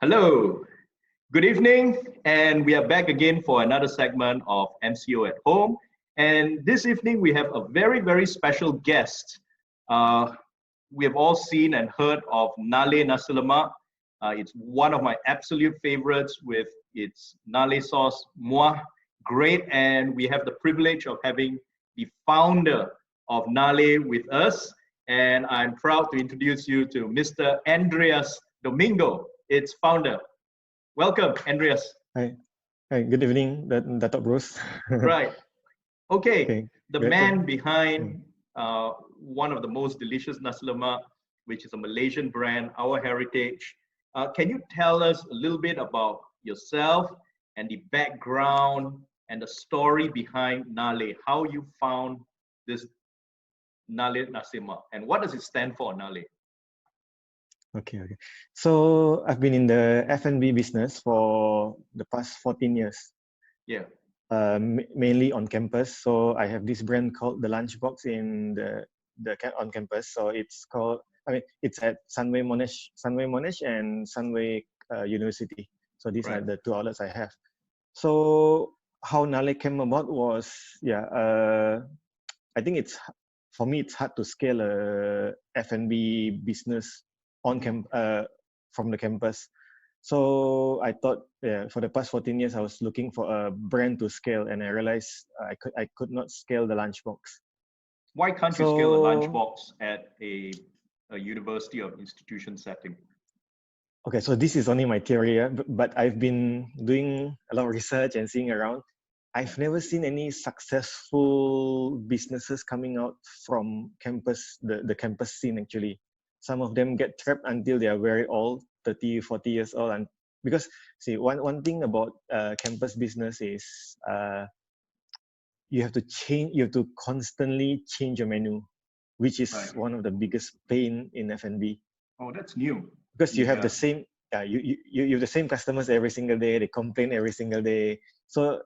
Hello, good evening, and we are back again for another segment of MCO at Home. And this evening we have a very, very special guest. Uh, we have all seen and heard of Nale Nasi Lemak. It's one of my absolute favorites with its Nale sauce, muah, great. And we have the privilege of having the founder of Nale with us. And I'm proud to introduce you to Mr. Andreas Domingo, its founder. Welcome, Andreas. Hi. Hi. Good evening, Dato' Bruce. Right. Okay. Okay. The Great. man behind one of the most delicious nasi lemak, which is a Malaysian brand, our heritage. Can you tell us a little bit about yourself and the background and the story behind Nale? How you found this Nale nasi lemak, and what does it stand for, Nale? Okay. So I've been in the F&B business for the past 14 years. Yeah. Mainly on campus. So I have this brand called the Lunchbox in the on campus. So it's called. It's at Sunway Monash and Sunway University. So these are the two outlets I have. So how Nale came about was, I think for me it's hard to scale a F&B business on from the campus. So I thought, for the past 14 years, I was looking for a brand to scale, and I realized I could not scale the Lunchbox. Why can't you scale a Lunchbox at a university or institution setting? Okay, so this is only my theory, but I've been doing a lot of research and seeing around. I've never seen any successful businesses coming out from campus, the campus scene actually. Some of them get trapped until they are very old, 30, 40 years old. And because, see, one thing about campus business is you have to constantly change your menu, which is one of the biggest pain in F&B. Oh, that's new. Because you have the same, you have the same customers every single day. They complain every single day. So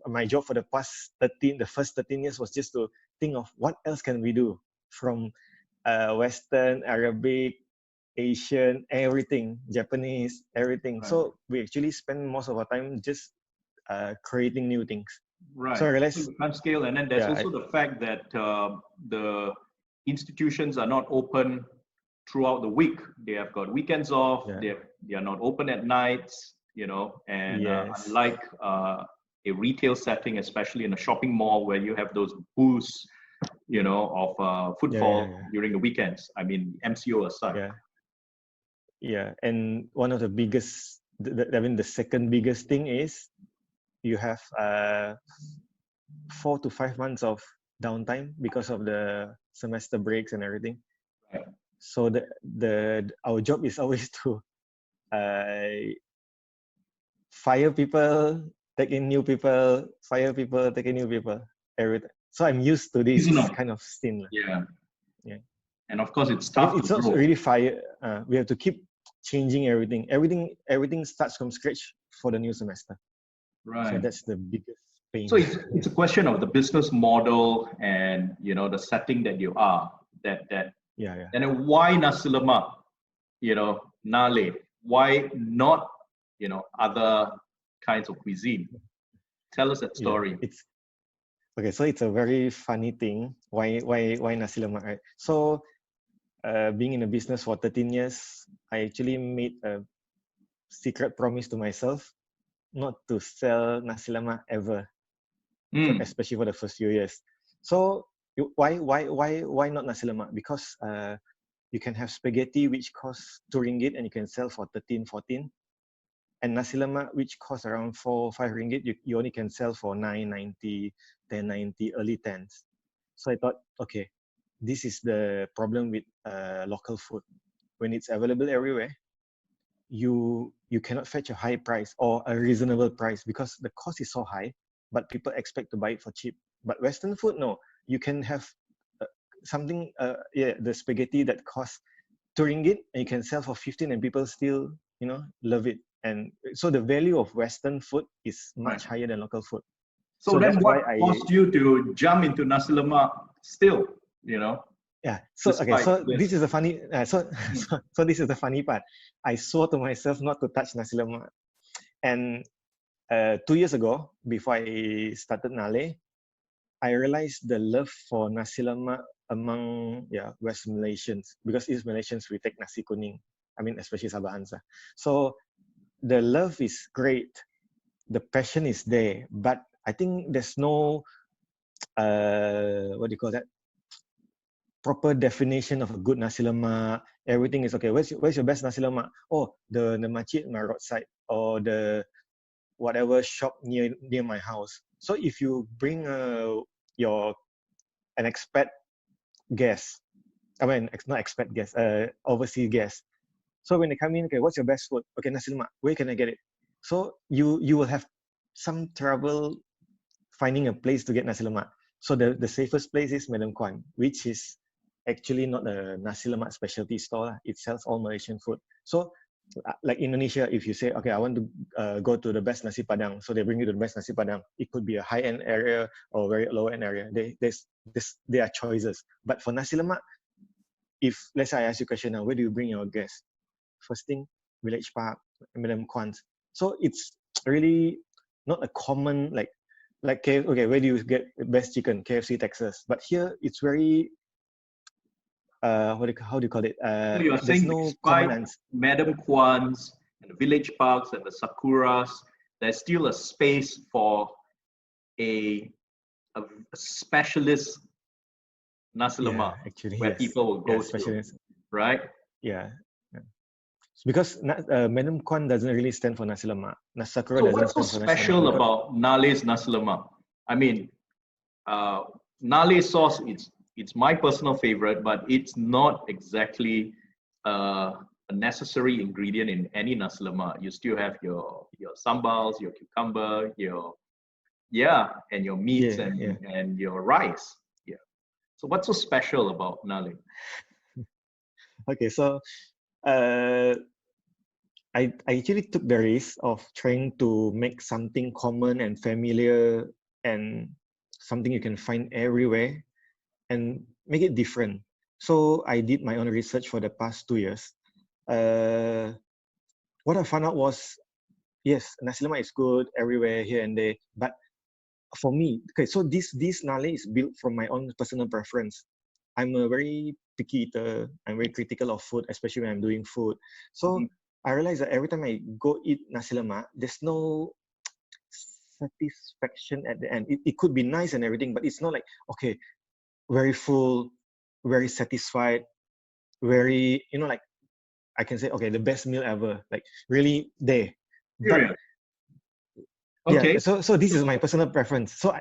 my job for the first 13 years was just to think of what else can we do from Western, Arabic, Asian, everything, Japanese, everything. Right. So we actually spend most of our time just creating new things. Right. So I realized you can't scale, and then there's also the fact that the institutions are not open throughout the week. They have got weekends off. Yeah. They are not open at nights. And unlike a retail setting, especially in a shopping mall where you have those booths, of footfall during the weekends. I mean, MCO aside. Yeah, and one of the biggest, the second biggest thing is you have 4 to 5 months of downtime because of the semester breaks and everything. Right. So our job is always to fire people, take in new people, fire people, take in new people, everything. So I'm used to this kind of scene. Yeah. And of course, it's tough. It's also really fire. We have to keep changing everything. Everything starts from scratch for the new semester. Right. So that's the biggest pain. So it's a question of the business model and the setting that you are. And then why nasi lemak? Nale. Why not other kinds of cuisine? Tell us that story. Okay, so it's a very funny thing. Why nasi lemak, right? So, being in a business for 13 years, I actually made a secret promise to myself not to sell nasi lemak ever, especially for the first few years. So, why not nasi lemak? Because you can have spaghetti which costs 2 ringgit and you can sell for 13, 14. And nasi lemak, which costs around 4, 5 ringgit, you only can sell for 9.90, 10.90, early 10s. So I thought, okay, this is the problem with local food. When it's available everywhere, you cannot fetch a high price or a reasonable price because the cost is so high, but people expect to buy it for cheap. But Western food, no, you can have something, the spaghetti that costs 2 ringgit and you can sell for 15 and people still, love it. And so the value of Western food is much higher than local food. So then what caused you to jump into nasi lemak still, Yeah. So okay. Despite So this. this is the funny. So this is the funny part. I swore to myself not to touch nasi lemak, and 2 years ago, before I started Nale, I realized the love for nasi lemak among West Malaysians, because East Malaysians we take nasi kuning. I mean, especially Sabah Hansa. So the love is great, the passion is there, but I think there's no what do you call that? Proper definition of a good nasi lemak. Everything is okay. Where's your best nasi lemak? Oh, the makcik my roadside, or the whatever shop near my house. So if you bring an expat guest, I mean not expat guest, overseas guest. So when they come in, okay, what's your best food? Okay, nasi lemak. Where can I get it? So you will have some trouble finding a place to get nasi lemak. So the safest place is Madam Kwan, which is actually not a nasi lemak specialty store. It sells all Malaysian food. So like Indonesia, if you say, okay, I want to go to the best nasi padang, so they bring you to the best nasi padang. It could be a high-end area or very low-end area. There are choices. But for nasi lemak, if let's say I ask you a question now, where do you bring your guests? First thing, Village Park, Madam Kwan's. So it's really not a common okay, where do you get the best chicken? KFC Texas. But here it's very how do you call it? So you're There's saying no common despite answer. Madam Kwan's and the village parks and the sakuras, there's still a space for a, a specialist nasi Yeah, lemak actually where yes. people will Yeah, go to, especially right? yeah. Because Madam Kwan doesn't really stand for nasi lemak. Sakura So doesn't what's so stand for nasi lemak. special about Nale's nasi lemak? I mean, Nale sauce, it's my personal favorite, but it's not exactly a necessary ingredient in any nasi lemak. You still have your sambals, your cucumber, and your meats and your rice. Yeah. So what's so special about Nale? Okay, so uh, I actually took the risk of trying to make something common and familiar and something you can find everywhere and make it different. So I did my own research for the past 2 years. What I found out was, yes, nasi lemak is good everywhere, here and there. But for me, okay, so this Nale is built from my own personal preference. I'm a very picky eater. I'm very critical of food, especially when I'm doing food. So I realized that every time I go eat nasi lemak, there's no satisfaction at the end. It could be nice and everything, but it's not like, okay, very full, very satisfied, very, like I can say, okay, the best meal ever, like really there. But Period. Okay. so this is my personal preference. So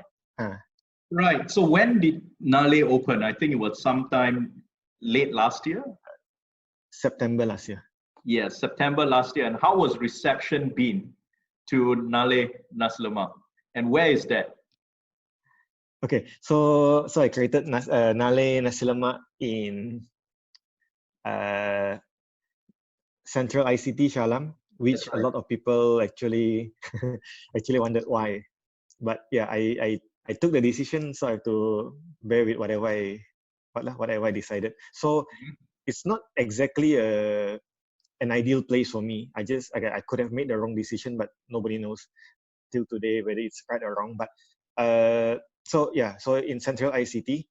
Right. So when did Nale open? I think it was sometime late last year. September last year. Yes, September last year. And how was reception been to Nale Nasi Lemak? And where is that? Okay, so I created Nale Nasi Lemak in Central ICT Shah Alam, which a lot of people actually wondered why. But yeah, I took the decision, so I have to bear with whatever I decided. So it's not exactly an ideal place for me. I could have made the wrong decision, but nobody knows till today whether it's right or wrong. But so in Central ICT,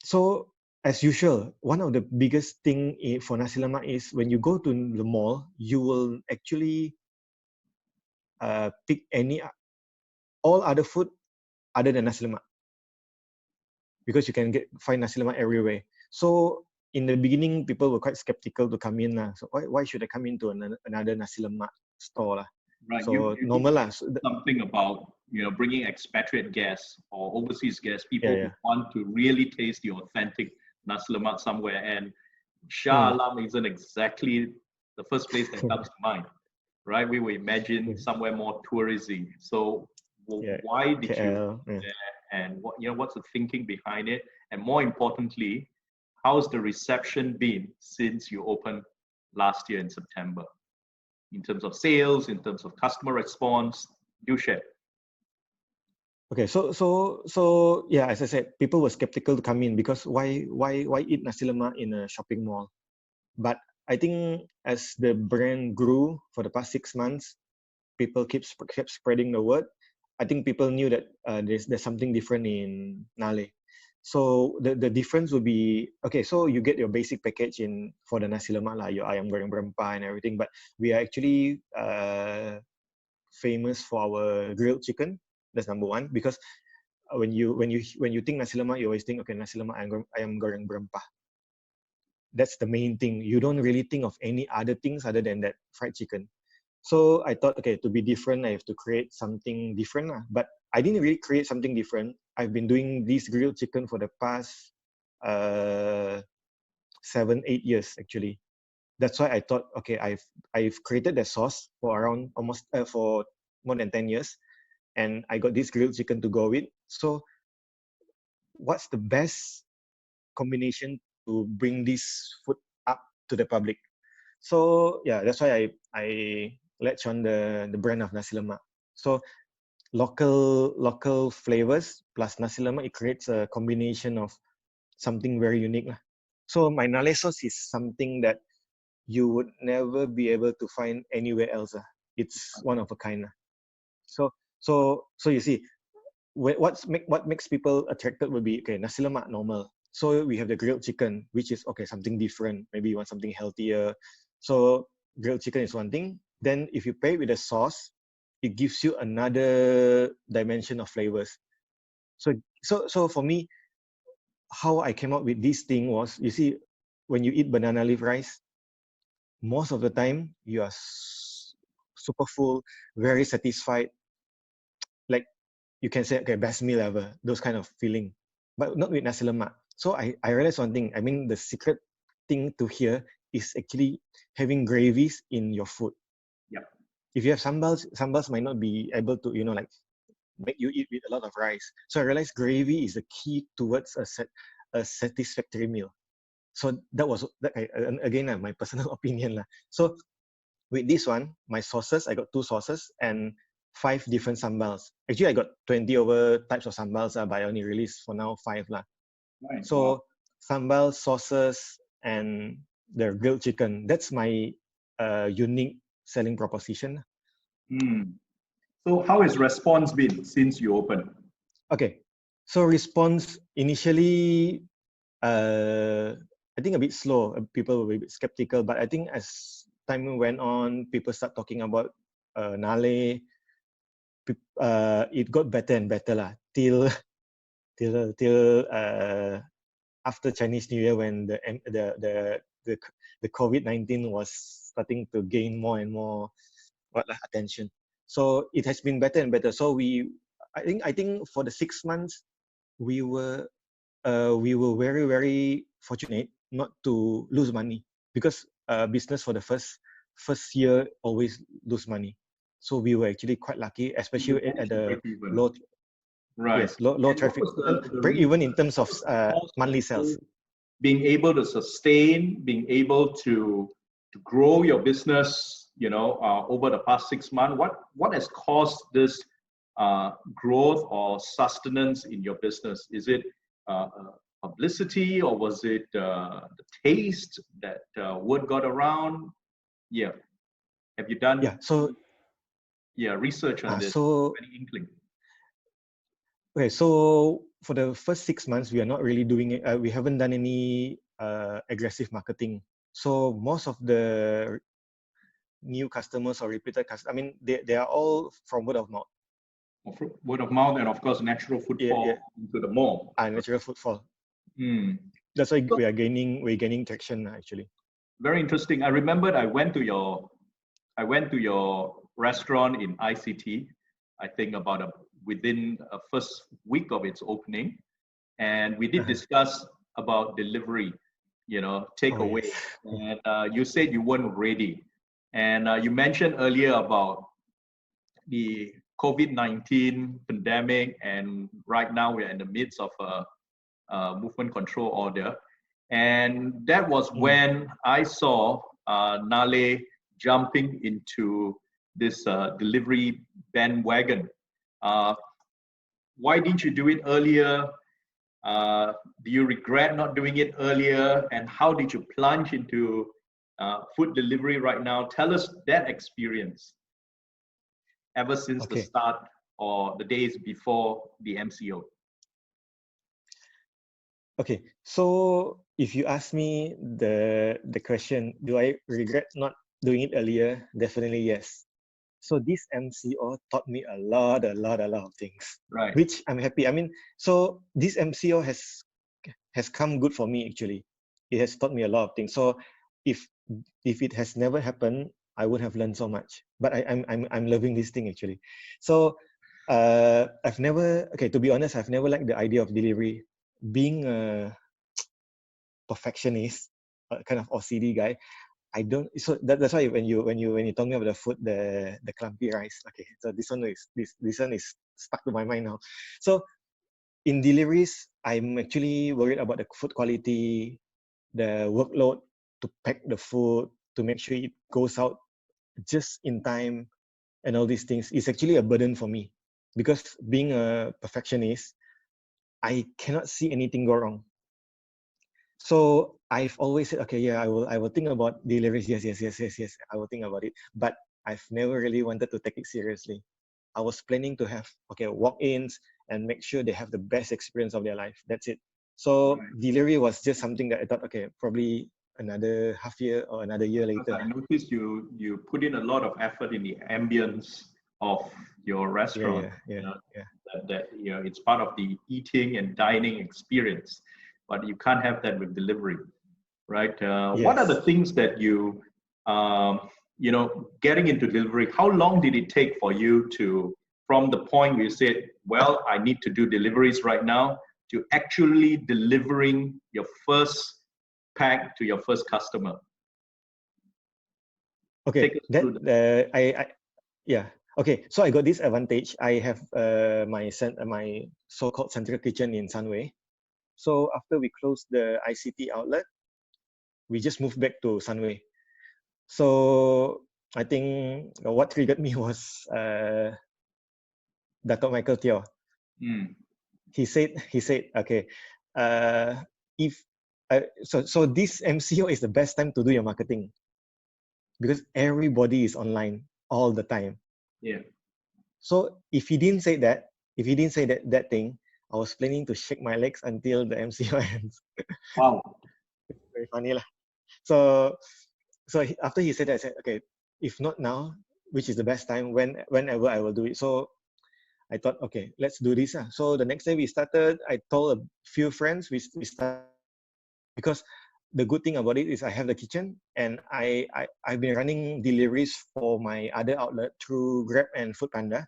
so as usual, one of the biggest thing for nasi lemak is when you go to the mall, you will actually pick all other food other than nasi lemak, because you can find nasi lemak everywhere. So in the beginning, people were quite skeptical to come in. So why should I come into another nasi lemak store? Right. So you normal. something about bringing expatriate guests or overseas guests, people who Yeah. want to really taste the authentic nasi lemak somewhere. And Shah Alam isn't exactly the first place that comes to mind, right? We will imagine somewhere more touristy. So why did you go there, and what's the thinking behind it? And more importantly, how's the reception been since you opened last year in September? In terms of sales, in terms of customer response, do share. Okay, so yeah, as I said, people were skeptical to come in because why eat nasi lemak in a shopping mall? But I think as the brand grew for the past 6 months, people kept spreading the word. I think people knew that there's something different in Nale. So the difference would be, okay, so you get your basic package in for the nasi lemak lah, your ayam goreng berempah and everything, but we are actually famous for our grilled chicken. That's number one, because when you think nasi lemak, you always think, okay, nasi lemak ayam goreng berempah. That's the main thing. You don't really think of any other things other than that fried chicken. So I thought, okay, to be different, I have to create something different. But I didn't really create something different. I've been doing this grilled chicken for the past 7-8 years actually. That's why I thought, okay, I've created the sauce for around almost for more than 10 years, and I got this grilled chicken to go with. So what's the best combination to bring this food up to the public? So yeah, that's why I latch on the brand of nasi lemak. So local flavors plus nasi lemak, it creates a combination of something very unique lah. So my Nale sauce is something that you would never be able to find anywhere else. It's one of a kind. So you see, what makes people attracted would be, okay, nasi lemak normal. So we have the grilled chicken, which is, okay, something different. Maybe you want something healthier. So grilled chicken is one thing. Then if you pair it with a sauce, it gives you another dimension of flavors. So for me, how I came up with this thing was, you see, when you eat banana leaf rice, most of the time you are super full, very satisfied. Like you can say, okay, best meal ever, those kind of feeling, but not with nasi lemak. So I realized one thing. I mean, the secret thing to here is actually having gravies in your food. Yep. If you have sambals might not be able to, like, make you eat with a lot of rice. So I realized gravy is the key towards a satisfactory meal. So that was again my personal opinion lah. So with this one, my sauces, I got 2 sauces and 5 different sambals. Actually, I got 20 over types of sambals, but I only released for now 5 lah. Right. So Wow. sambal, sauces, and the grilled chicken. That's my unique selling proposition. So how has response been since you opened? Okay, so response initially, I think a bit slow. People were a bit skeptical, but I think as time went on, people start talking about Nale. It got better and better lah, till after Chinese New Year, when the COVID-19 was starting to gain more and more attention. So it has been better and better. So I think for the 6 months, we were very, very fortunate not to lose money, because business for the first year always lose money. So we were actually quite lucky, especially at the low, right. Yes, low traffic, break even in terms of monthly sales. Being able to sustain, being able to grow your business, over the past 6 months, what has caused this growth or sustenance in your business? Is it publicity, or was it the taste that word got around? Yeah. Have you done research on this? Any inkling? Okay, so for the first 6 months, we are not really doing it. We haven't done any aggressive marketing. So most of the new customers or repeated customers, I mean, they are all from word of mouth. Word of mouth, and of course, natural footfall into the mall. Natural footfall. That's why we're gaining traction actually. Very interesting. I remembered I went to your restaurant in ICT. I think within a first week of its opening, and we did discuss about delivery, takeaway. Yes. And you said you weren't ready, and you mentioned earlier about the COVID-19 pandemic, and right now we're in the midst of a movement control order. And that was when I saw Nale jumping into this delivery bandwagon. why didn't you do it earlier? Do you regret not doing it earlier? And how did you plunge into food delivery right now? Tell us that experience ever since the Okay. start or the days before the MCO. Okay. So if you ask me the question, do I regret not doing it earlier? Definitely yes. So this MCO taught me a lot of things, Right. which I'm happy. I mean, so this MCO has come good for me actually. It has taught me a lot of things. So if it has never happened, I would have learned so much. But I'm loving this thing actually. So I've never, okay, to be honest, I've never liked the idea of delivery. Being a perfectionist, a kind of OCD guy, I don't. So that's why when you told me about the food, the clumpy rice. Okay, so this one is stuck to my mind now. So in deliveries, I'm actually worried about the food quality, the workload to pack the food, to make sure it goes out just in time, and all these things. It's actually a burden for me because being a perfectionist, I cannot see anything go wrong. So I've always said, okay, yeah, I will think about deliveries. Yes. I will think about it. But I've never really wanted to take it seriously. I was planning to have, okay, walk-ins and make sure they have the best experience of their life. That's it. So Right. delivery was just something that I thought, okay, probably another half year or another year Because later. I noticed you put in a lot of effort in the ambience of your Yeah, restaurant. yeah, yeah, You know, yeah. that it's part of the eating and dining experience, but you can't have that with delivery, right? What are Yes. the things that um, getting into delivery? How long did it take for you to, from the point you said, well, I need to do deliveries right now, to actually delivering your first pack to your first customer? Take Okay. us That through that. I yeah. Okay. So I got this advantage. I have my so-called central kitchen in Sunway. So after we closed the ICT outlet, we just moved back to Sunway. So I think what triggered me was Dato Michael Teo. Mm. He said, okay, uh, if so this MCO is the best time to do your marketing because everybody is online all the time. Yeah. So if he didn't say that thing, I was planning to shake my legs until the MCO ends. Wow. Very funny lah. So after he said that, I said, okay, if not now, which is the best time, whenever I will do it. So I thought, okay, let's do this. So the next day we started, I told a few friends, we started because the good thing about it is I have the kitchen and I've been running deliveries for my other outlet through Grab and Foodpanda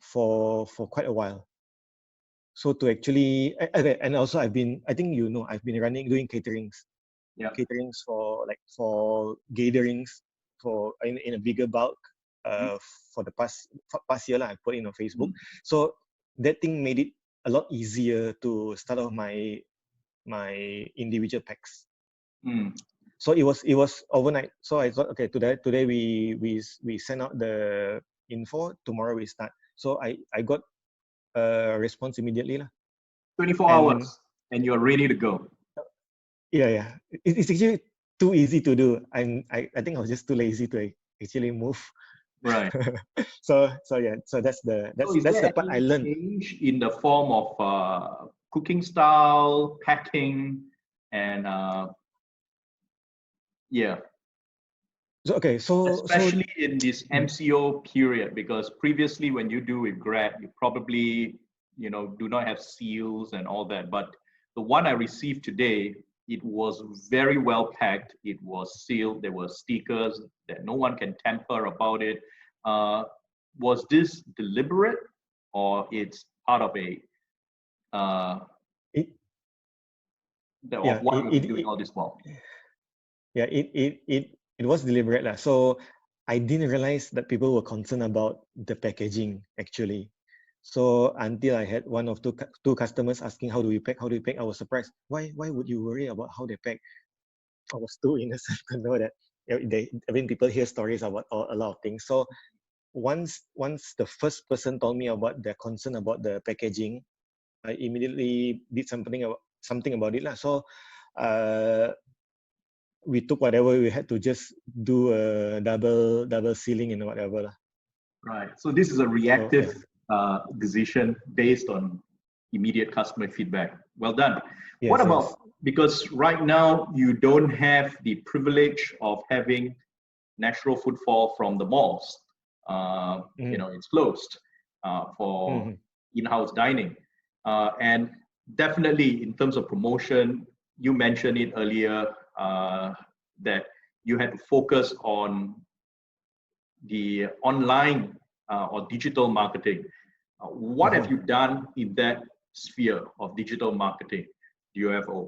for quite a while. So to actually, okay, and also I think I've been doing Yeah. caterings for gatherings in a bigger bulk Mhm. for the past year lah. I put it on Facebook. Mm. So that thing made it a lot easier to start off my individual packs. Mm. So it was overnight. So I thought, okay, today we send out the info. Tomorrow we start. So I got a response immediately lah. 24 And hours and you're ready to go. yeah, it's actually too easy to do. I think I was just too lazy to actually move. Right. So yeah, so that's So is that's there the part I any learned. change in the form of cooking style, packing, and yeah, So okay, so especially in this mm, MCO period? Because previously when you do with Grab, you probably do not have seals and all that. But the one I received today, it was very well packed. It was sealed. There were stickers that no one can tamper about it. Uh, was this deliberate, or it's part of a uh, it of yeah what you've been doing all this while? it was deliberate lah. So I didn't realize that people were concerned about the packaging actually. So until I had one of two customers asking how do we pack, I was surprised. Why would you worry about how they pack? I was too innocent to know that I mean, people hear stories about a lot of things. So once the first person told me about their concern about the packaging, I immediately did something about it lah. So we took whatever we had to just do a double sealing and whatever lah. Right. So this is a reactive yeah. decision based on immediate customer feedback. Well done. Yes, What about, yes. because right now you don't have the privilege of having natural footfall from the malls. You know, it's closed for in-house dining. And definitely in terms of promotion, you mentioned it earlier that you had to focus on the online or digital marketing. What have you done in that sphere of digital marketing? Do you have a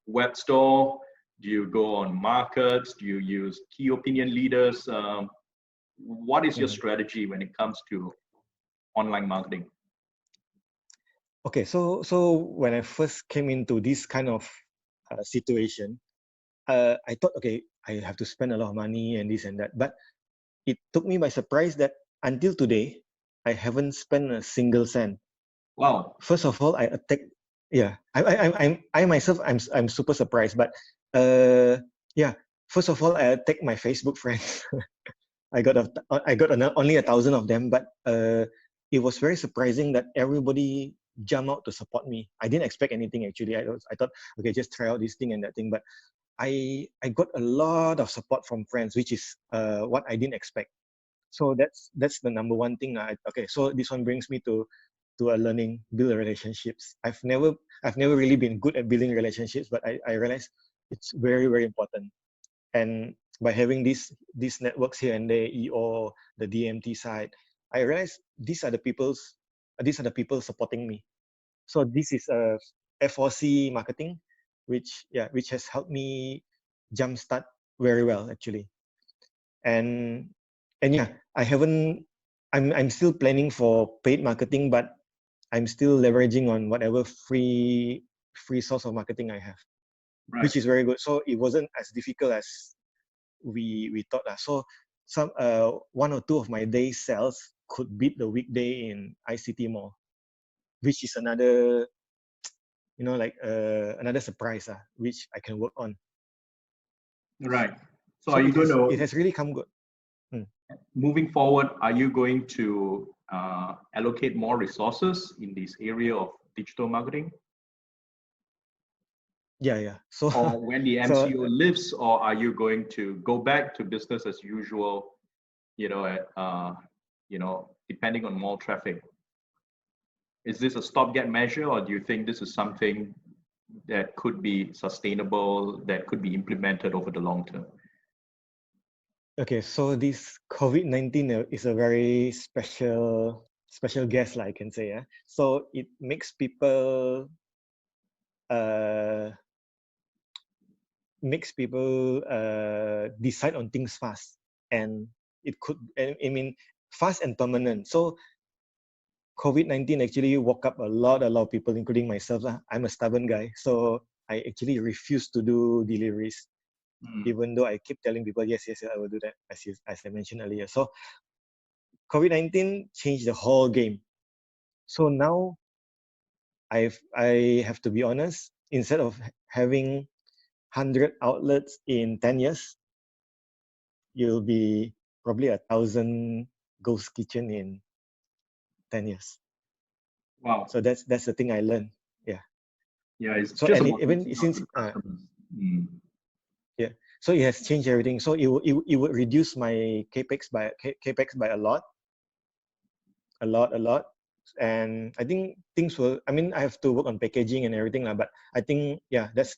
web store? Do you go on markets? Do you use key opinion leaders? What is your strategy when it comes to online marketing? Okay, so when I first came into this kind of situation, I thought, okay, I have to spend a lot of money and this and that. But it took me by surprise that until today, I haven't spent a single cent. Wow. First of all, I myself, I'm super surprised. But yeah, first of all, I attacked my Facebook friends. I got only 1,000 of them, but it was very surprising that everybody jumped out to support me. I didn't expect anything actually. I thought, okay, just try out this thing and that thing, but I got a lot of support from friends, which is what I didn't expect. So that's the number one thing. Okay, so this one brings me to a learning, build relationships. I've never really been good at building relationships, but I realized it's very, very important. And by having these networks here and there, EO, the DMT side, I realized these are the people supporting me. So this is a F4C marketing, which has helped me jumpstart very well actually. And yeah, I'm still planning for paid marketing, but I'm still leveraging on whatever free source of marketing I have, Right. which is very good. So it wasn't as difficult as we thought. So some one or two of my day sales could beat the weekday in ICT Mall, which is another, like another surprise, which I can work on. Right. So are you going to? It has really come good. Moving forward, are you going to allocate more resources in this area of digital marketing? Yeah. So or when the MCO lifts, or are you going to go back to business as usual? Depending on mall traffic. Is this a stopgap measure, or do you think this is something that could be sustainable, that could be implemented over the long term? Okay, so this COVID-19 is a very special guest, I can say. So it makes people decide on things fast, and it could, fast and permanent. So COVID-19 actually woke up a lot of people, including myself. I'm a stubborn guy, so I actually refuse to do deliveries. Even though I keep telling people, yes, I will do that, as I mentioned earlier. So COVID-19 changed the whole game. So now I have to be honest, instead of having 100 outlets in 10 years, you'll be probably 1,000 ghost kitchen in 10 years. Wow. So that's the thing I learned. Yeah. Yeah, it's so just and about even since yeah, so it has changed everything. So it would reduce my capex by a lot. And I think things will, I have to work on packaging and everything, but I think, yeah, that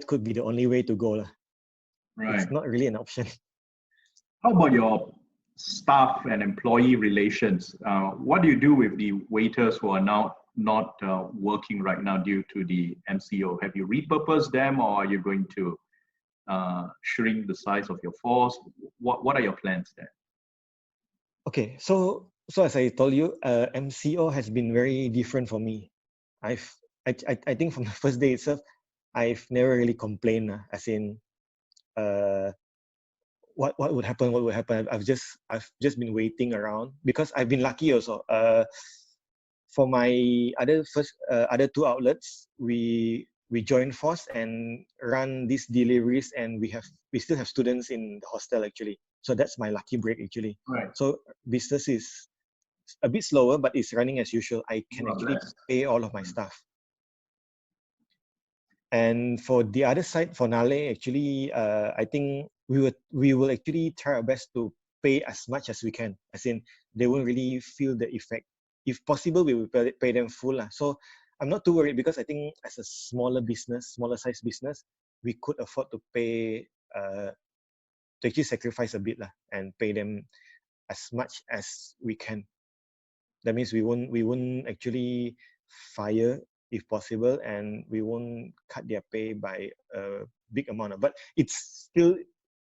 could be the only way to go. Right. It's not really an option. How about your staff and employee relations? What do you do with the waiters who are now not working right now due to the MCO? Have you repurposed them, or are you going to shrink the size of your force? What are your plans there? Okay, so as I told you, MCO has been very different for me. I think from the first day itself, I've never really complained, as in what would happen, what would happen. I've just been waiting around because I've been lucky also. For my other two outlets, we joined force and run these deliveries, and we still have students in the hostel actually. So that's my lucky break actually. Right. So business is a bit slower, but it's running as usual. I can actually pay all of my staff. And for the other side, for Nale, actually, I think we will actually try our best to pay as much as we can. As in, they won't really feel the effect. If possible, we will pay them full. So I'm not too worried because I think as a smaller size business, we could afford to pay, to actually sacrifice a bit and pay them as much as we can. That means we won't actually fire if possible, and we won't cut their pay by a big amount. But it's still,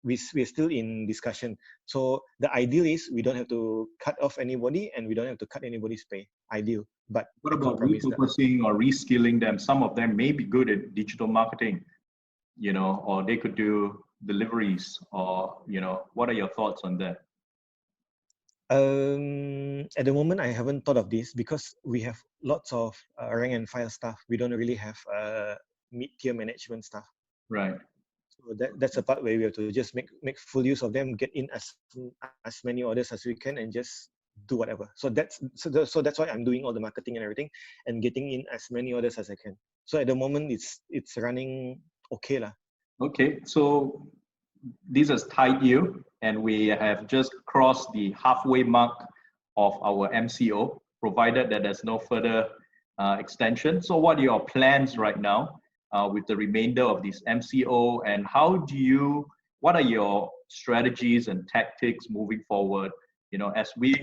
we're still in discussion. So the ideal is we don't have to cut off anybody and we don't have to cut anybody's pay. Ideal. But what about repurposing or reskilling them? Some of them may be good at digital marketing, you know, or they could do deliveries, or, you know, what are your thoughts on that? At the moment, I haven't thought of this because we have lots of rank and file staff. We don't really have mid-tier management staff. Right. So that's a part where we have to just make full use of them, get in as many orders as we can, and just do whatever. So that's why I'm doing all the marketing and everything, and getting in as many orders as I can. So at the moment, it's running okay lah. Okay, so this is tied you, and we have just crossed the halfway mark of our MCO, provided that there's no further extension. So what are your plans right now with the remainder of this MCO, and what are your strategies and tactics moving forward, you know, as the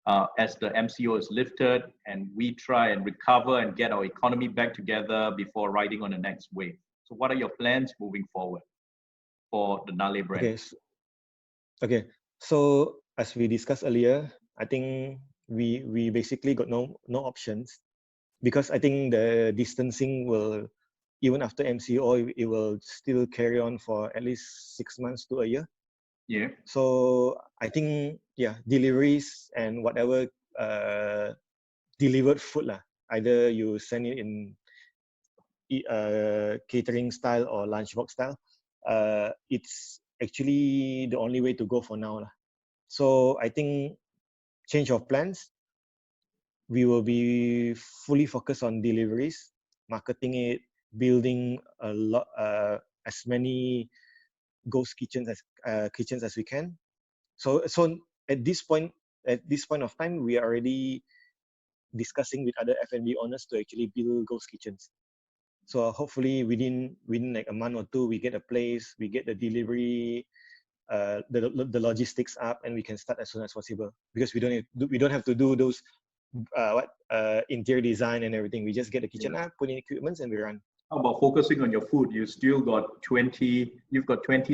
MCO is lifted and we try and recover and get our economy back together before riding on the next wave? So what are your plans moving forward for the Nale brand? Okay. So as we discussed earlier, I think we basically got no options, because I think the distancing will, even after MCO, it will still carry on for at least 6 months to a year. Yeah. So I think, yeah, deliveries and whatever delivered food either you send it in catering style or lunchbox style, it's actually the only way to go for now. So I think change of plans, we will be fully focused on deliveries, marketing it, building a lot, as many ghost kitchens as we can. So at this point of time, we are already discussing with other F&B owners to actually build ghost kitchens. So hopefully within like a month or two, we get a place, we get the delivery, the logistics up, and we can start as soon as possible, because we don't have to do those interior design and everything. We just get the kitchen up, put in equipments, and we run. How about focusing on your food? You've got 20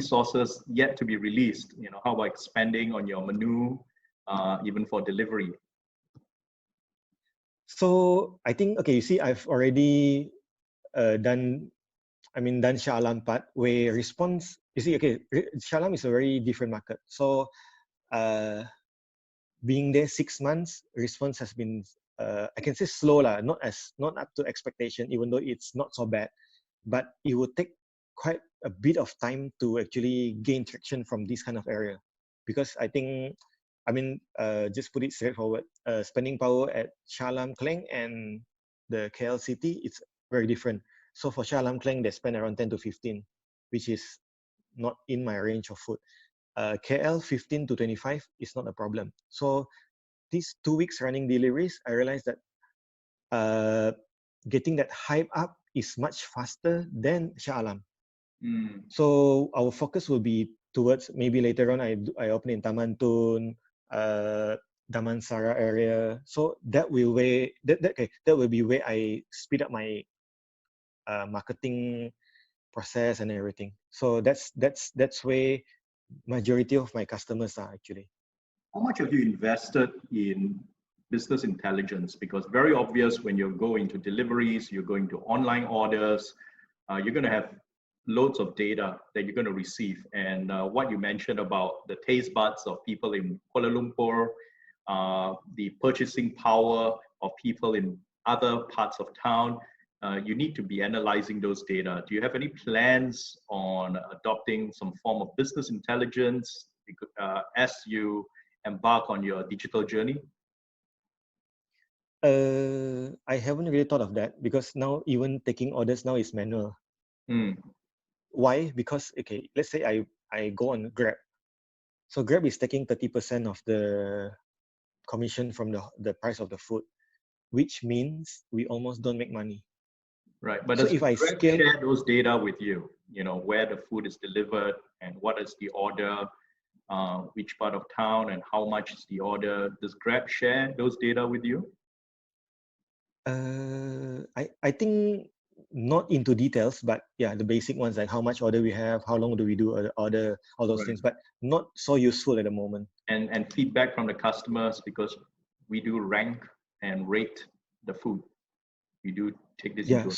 sauces yet to be released. You know, how about expanding on your menu, even for delivery? So I think, okay, you see, I've already done Shah Alam part, where response, you see, okay, Shah Alam is a very different market. So being there 6 months, response has been, I can say slow not up to expectation, even though it's not so bad, but it would take quite a bit of time to actually gain traction from this kind of area. Because I think, just put it straightforward, spending power at Shah Alam Klang and the KL city, it's very different. So for Shah Alam Klang, they spend around 10 to 15, which is not in my range of food. KL 15 to 25 is not a problem. So these 2 weeks running deliveries, I realized that getting that hype up is much faster than Shah Alam. So our focus will be towards, maybe later on I open in Taman Tun, Damansara area. So that will be where I speed up my marketing process and everything. So that's where majority of my customers are actually. How much have you invested in business intelligence? Because very obvious, when you go into deliveries, you're going to online orders, you're going to have loads of data that you're going to receive. And what you mentioned about the taste buds of people in Kuala Lumpur, the purchasing power of people in other parts of town, you need to be analyzing those data. Do you have any plans on adopting some form of business intelligence as you embark on your digital journey? I haven't really thought of that, because now even taking orders now is manual. Why? Because, okay, let's say I go on Grab. So Grab is taking 30% of the commission from the price of the food, which means we almost don't make money. Right, but So does if I Grab scale, share those data with you? You know, where the food is delivered and what is the order, which part of town and how much is the order? Does Grab share those data with you? I think not into details, but yeah, the basic ones, like how much order we have, how long do we do an order, all those things, but not so useful at the moment. And feedback from the customers, because we do rank and rate the food. We do take this into account.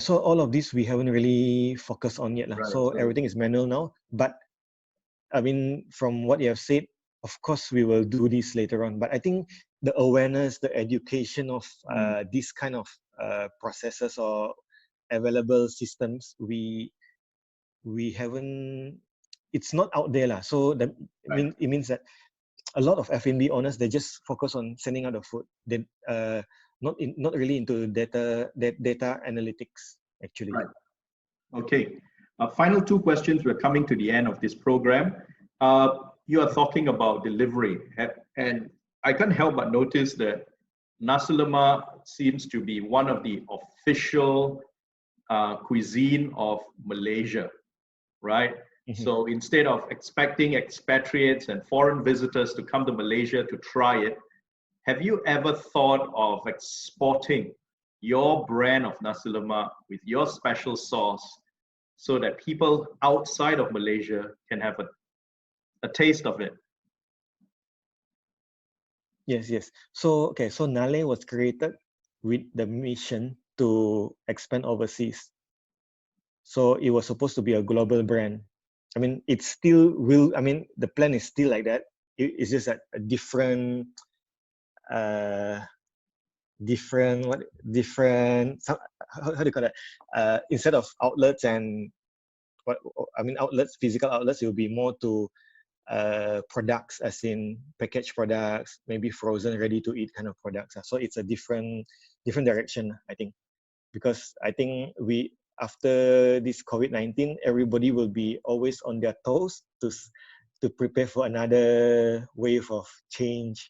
So all of this we haven't really focused on yet. Right, so everything is manual now. But I mean, from what you have said, of course we will do this later on. But I think the awareness, the education of these kind of processes or available systems, we haven't. It's not out there lah. So that it means that a lot of F&B owners, they just focus on sending out the food. They not really into data analytics actually. Right. Okay. Final two questions. We're coming to the end of this program. You are talking about delivery, and I can't help but notice that nasi lemak seems to be one of the official cuisine of Malaysia, right? So instead of expecting expatriates and foreign visitors to come to Malaysia to try it, have you ever thought of exporting your brand of nasi lemak with your special sauce so that people outside of Malaysia can have a taste of it? Yes. So Nale was created with the mission to expand overseas. So it was supposed to be a global brand. I mean, it still will. I mean, the plan is still like that. It's just a different, how do you call that? Instead of outlets and physical outlets, it will be more to products, as in packaged products, maybe frozen, ready to eat kind of products. So it's a different direction, I think, because I think after this COVID-19, everybody will be always on their toes to prepare for another wave of change.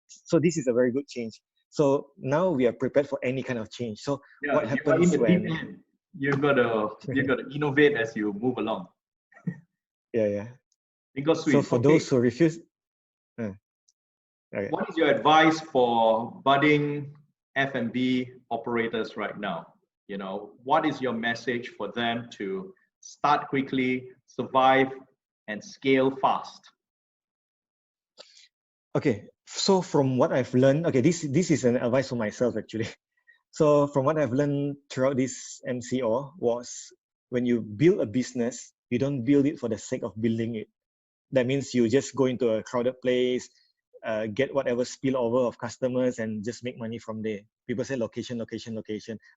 So this is a very good change. So now we are prepared for any kind of change. So what happens when you've got to innovate as you move along? Yeah. Because so for those who refuse, what is your advice for budding F&B operators right now? You know, what is your message for them to start quickly, survive, and scale fast? Okay, so from what I've learned, this is an advice for myself actually. So from what I've learned throughout this MCO was, when you build a business, you don't build it for the sake of building it. That means you just go into a crowded place, get whatever spillover of customers and just make money from there. People say location,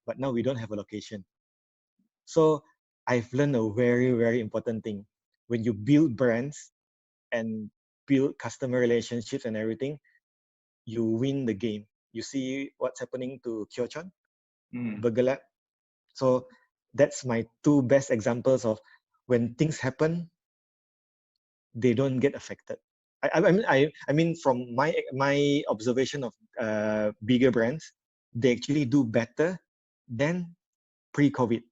but now we don't have a location. So I've learned a very, very important thing. When you build brands and build customer relationships and everything, you win the game. You see what's happening to Kyochon, Burger Lab. So that's my two best examples of when things happen, they don't get affected. I mean, from my observation of bigger brands, they actually do better than pre-COVID,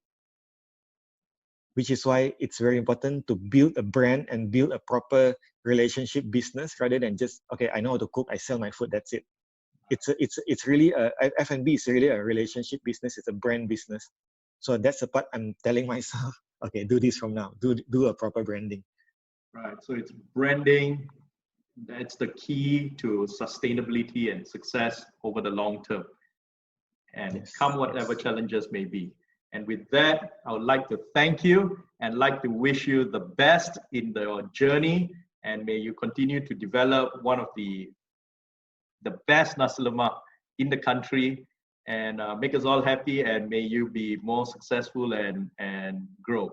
which is why it's very important to build a brand and build a proper relationship business rather than just, okay, I know how to cook, I sell my food, that's it. It's really F&B is really a relationship business. It's a brand business. So that's the part I'm telling myself, okay, do this from now. Do a proper branding. Right. So it's branding. That's the key to sustainability and success over the long term. And come whatever challenges may be. And with that, I would like to thank you and like to wish you the best in your journey, and may you continue to develop one of the best nasi lemak in the country, and make us all happy, and may you be more successful and grow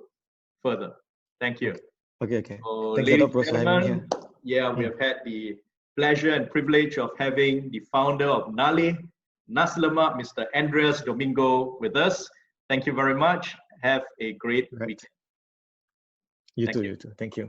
further. Thank you. Okay. So, Thanks a ladies lot, bro, and for having me gentlemen, here. yeah, we have had the pleasure and privilege of having the founder of Nale, Nasi Lemak, Mr. Andreas Domingo, with us. Thank you very much. Have a great Right. weekend. You Thank too, you. you too. Thank you.